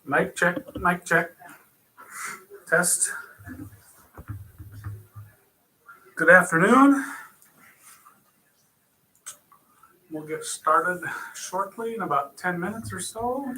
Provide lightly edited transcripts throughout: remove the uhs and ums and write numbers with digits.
Mic check, mic check. Test. Good afternoon. We'll get started shortly in about 10 minutes or so.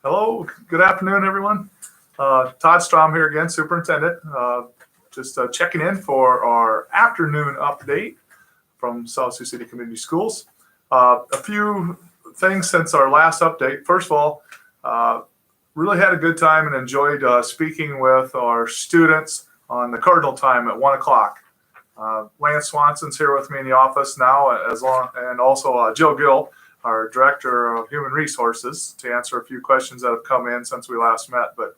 Hello, good afternoon, everyone. Todd Strom here again, Superintendent. Just checking in for our afternoon update from South Sioux City Community Schools. A few things since our last update. First of all, really had a good time and enjoyed speaking with our students on the Cardinal time at 1 o'clock. Lance Swanson's here with me in the office now, and also Jill Gill, our Director of Human Resources, to answer a few questions that have come in since we last met. But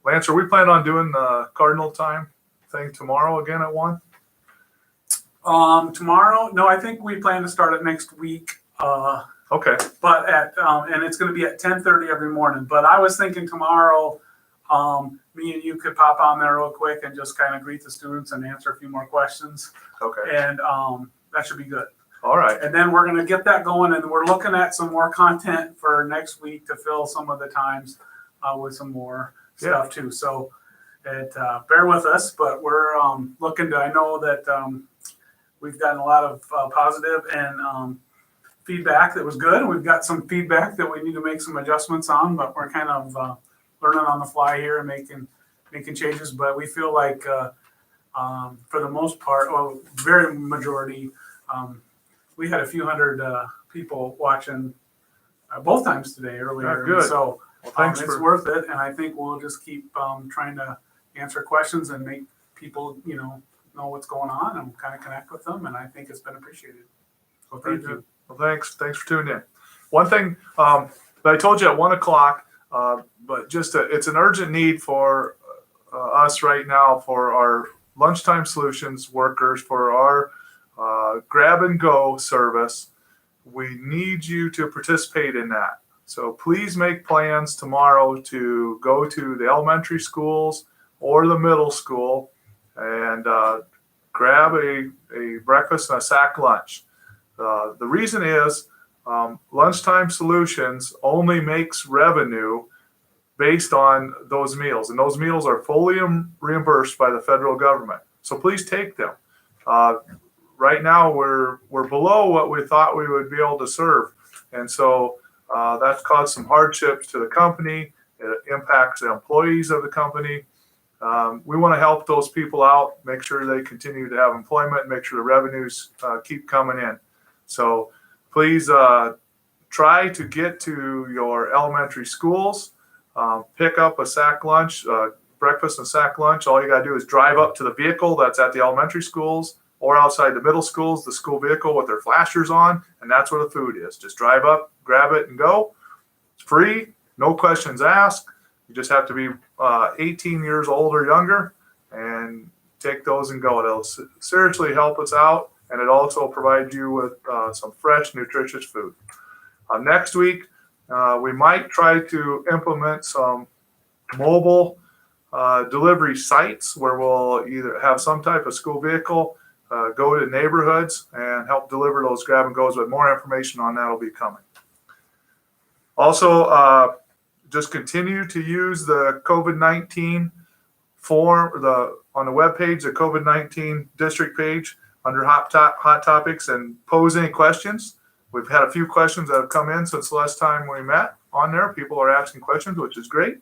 Lance, are we planning on doing the Cardinal time thing tomorrow again at 1? Tomorrow? No, I think we plan to start it next week. Okay. But and it's going to be at 10:30 every morning. But I was thinking tomorrow, me and you could pop on there real quick and just kind of greet the students and answer a few more questions. Okay. And that should be good. All right. And then we're going to get that going, and we're looking at some more content for next week to fill some of the times with some more stuff too. So bear with us, but we're looking to, I know that we've gotten a lot of positive and feedback that was good. We've got some feedback that we need to make some adjustments on, but we're kind of learning on the fly here and making changes. But we feel like for the most part, well, very majority, we had a few hundred people watching both times today earlier. Good. So well, it's worth it. And I think we'll just keep trying to answer questions and make people, know what's going on and kind of connect with them. And I think it's been appreciated. So thank you. Well, thanks for tuning in. One thing that I told you at 1 o'clock, but just it's an urgent need for us right now for our lunchtime solutions workers, for our grab and go service. We need you to participate in that. So please make plans tomorrow to go to the elementary schools or the middle school and grab a breakfast and a sack lunch. The reason is lunchtime solutions only makes revenue based on those meals, and those meals are fully reimbursed by the federal government. So please take them. Right now, we're below what we thought we would be able to serve, and so that's caused some hardships to the company. It impacts the employees of the company. We want to help those people out, make sure they continue to have employment, make sure the revenues keep coming in. So please try to get to your elementary schools, pick up a sack lunch, breakfast and sack lunch. All you got to do is drive up to the vehicle that's at the elementary schools or outside the middle schools, the school vehicle with their flashers on, and that's where the food is. Just drive up, grab it, and go. It's free, no questions asked. You just have to be 18 years old or younger and take those and go. It'll seriously help us out, and it also provides you with some fresh, nutritious food. Next week, we might try to implement some mobile delivery sites where we'll either have some type of school vehicle go to neighborhoods and help deliver those grab and goes, but more information on that will be coming. Also, just continue to use the COVID-19 form on the webpage, the COVID-19 district page under hot topics, and pose any questions. We've had a few questions that have come in since the last time we met on there. People are asking questions, which is great.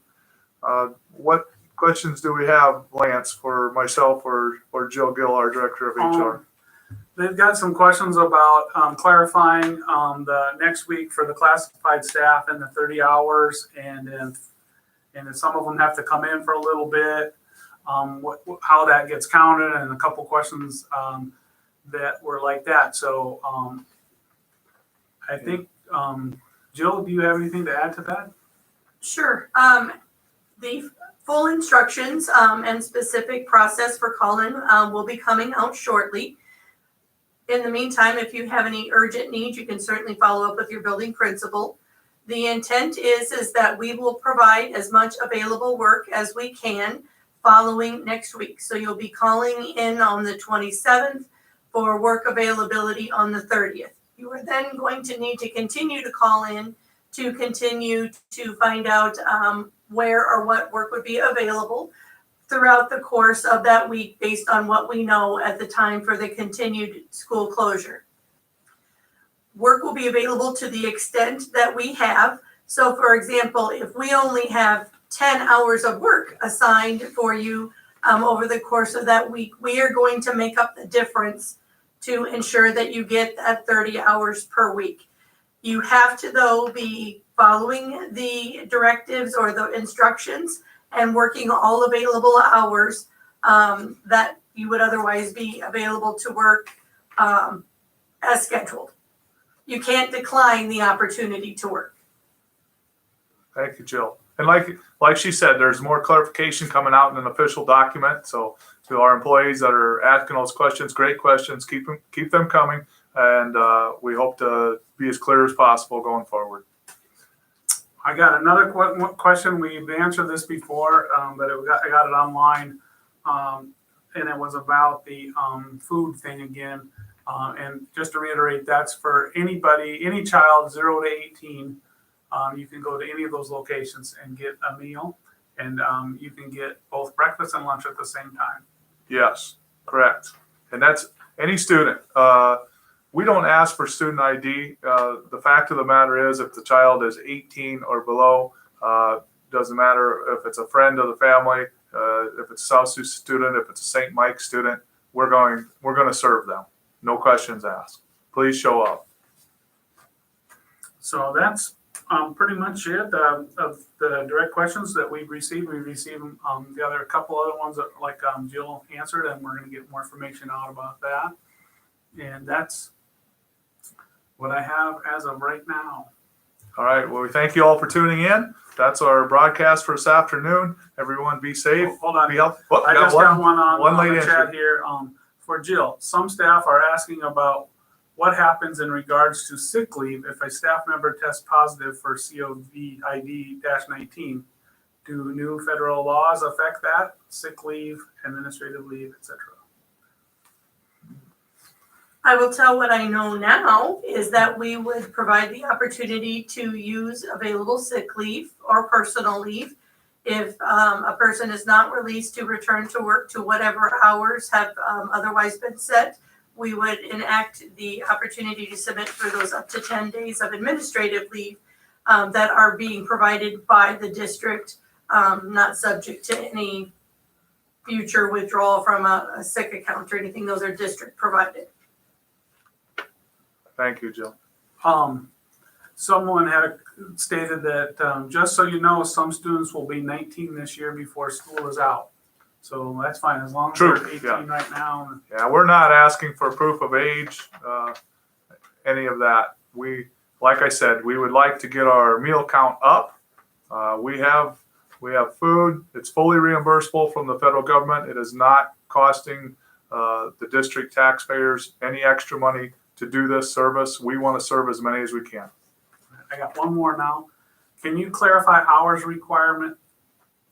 What questions do we have, Lance, for myself or Jill Gill, our Director of HR? They've got some questions about clarifying the next week for the classified staff and the 30 hours, and if some of them have to come in for a little bit, how that gets counted, and a couple questions that were like that. So I think, Jill, do you have anything to add to that? Sure. The full instructions and specific process for call-in will be coming out shortly. In the meantime, if you have any urgent needs, you can certainly follow up with your building principal. The intent is that we will provide as much available work as we can following next week. So you'll be calling in on the 27th for work availability on the 30th. You are then going to need to continue to call in to continue to find out where or what work would be available throughout the course of that week based on what we know at the time for the continued school closure. Work will be available to the extent that we have. So for example, if we only have 10 hours of work assigned for you over the course of that week, we are going to make up the difference to ensure that you get that 30 hours per week. You have to, though, be following the directives or the instructions and working all available hours that you would otherwise be available to work as scheduled. You can't decline the opportunity to work. Thank you, Jill. And like she said, there's more clarification coming out in an official document. So to our employees that are asking those questions, great questions, keep them coming. And we hope to be as clear as possible going forward. I got another question. We've answered this before, but I got it online, and it was about the food thing again. And just to reiterate, that's for anybody, any child 0 to 18. You can go to any of those locations and get a meal, and you can get both breakfast and lunch at the same time. Yes, correct. And that's any student. We don't ask for student ID. The fact of the matter is, if the child is 18 or below, doesn't matter if it's a friend of the family, if it's a South Sioux student, if it's a St. Mike student, we're going to serve them. No questions asked. Please show up. So that's pretty much it of the direct questions that we've received. We received the other couple other ones that like Jill answered, and we're going to get more information out about that. And that's what I have as of right now. All right. Well, we thank you all for tuning in. That's our broadcast for this afternoon. Everyone be safe. Hold on. Be healthy. Oh, I just got one on late the entry. chat here for Jill. Some staff are asking about what happens in regards to sick leave if a staff member tests positive for COVID-19. Do new federal laws affect that? Sick leave, administrative leave, etc. I will tell what I know now is that we would provide the opportunity to use available sick leave or personal leave. If a person is not released to return to work to whatever hours have otherwise been set, we would enact the opportunity to submit for those up to 10 days of administrative leave that are being provided by the district, not subject to any future withdrawal from a sick account or anything. Those are district provided. Thank you, Jill. Someone had stated that just so you know, some students will be 19 this year before school is out. So that's fine as long as True, they're 18 yeah. right now. Yeah, we're not asking for proof of age, any of that. Like I said, we would like to get our meal count up. We have food. It's fully reimbursable from the federal government. It is not costing the district taxpayers any extra money to do this service. We want to serve as many as we can. I got one more now. Can you clarify hours requirement?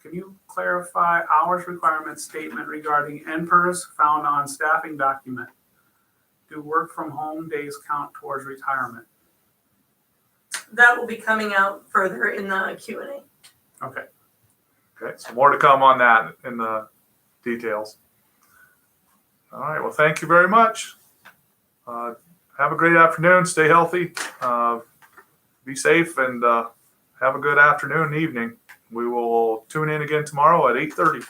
Can you clarify hours requirement statement regarding NPERS found on staffing document? Do work from home days count towards retirement? That will be coming out further in the Q&A. Okay. Okay, so more to come on that in the details. All right, well, thank you very much. Have a great afternoon. Stay healthy. Be safe, and have a good afternoon and evening. We will tune in again tomorrow at 8:30.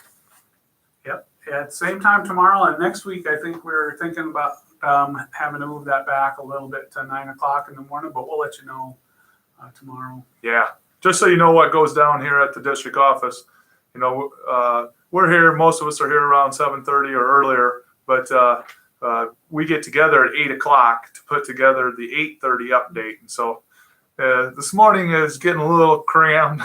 Yep. At the same time tomorrow, and next week, I think we're thinking about having to move that back a little bit to 9 o'clock in the morning, but we'll let you know tomorrow. Yeah, just so you know what goes down here at the district office. You know, we're here. Most of us are here around 7:30 or earlier, but we get together at 8 o'clock to put together the 8:30 update. And so this morning is getting a little crammed.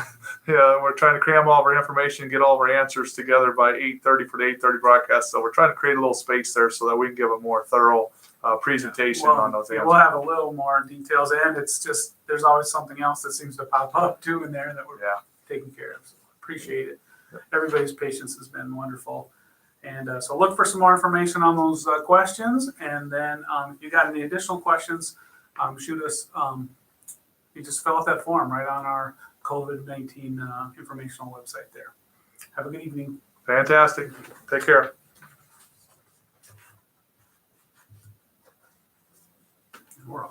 Yeah, we're trying to cram all of our information and get all of our answers together by 8:30 for the 8:30 broadcast. So we're trying to create a little space there so that we can give a more thorough presentation on those answers. We'll have a little more details, and it's just there's always something else that seems to pop up too in there that we're taking care of. So appreciate it. Everybody's patience has been wonderful. And so look for some more information on those questions. And then if you got any additional questions, shoot us. You just fill out that form right on our COVID-19 informational website there. Have a good evening. Fantastic. Take care. We're off.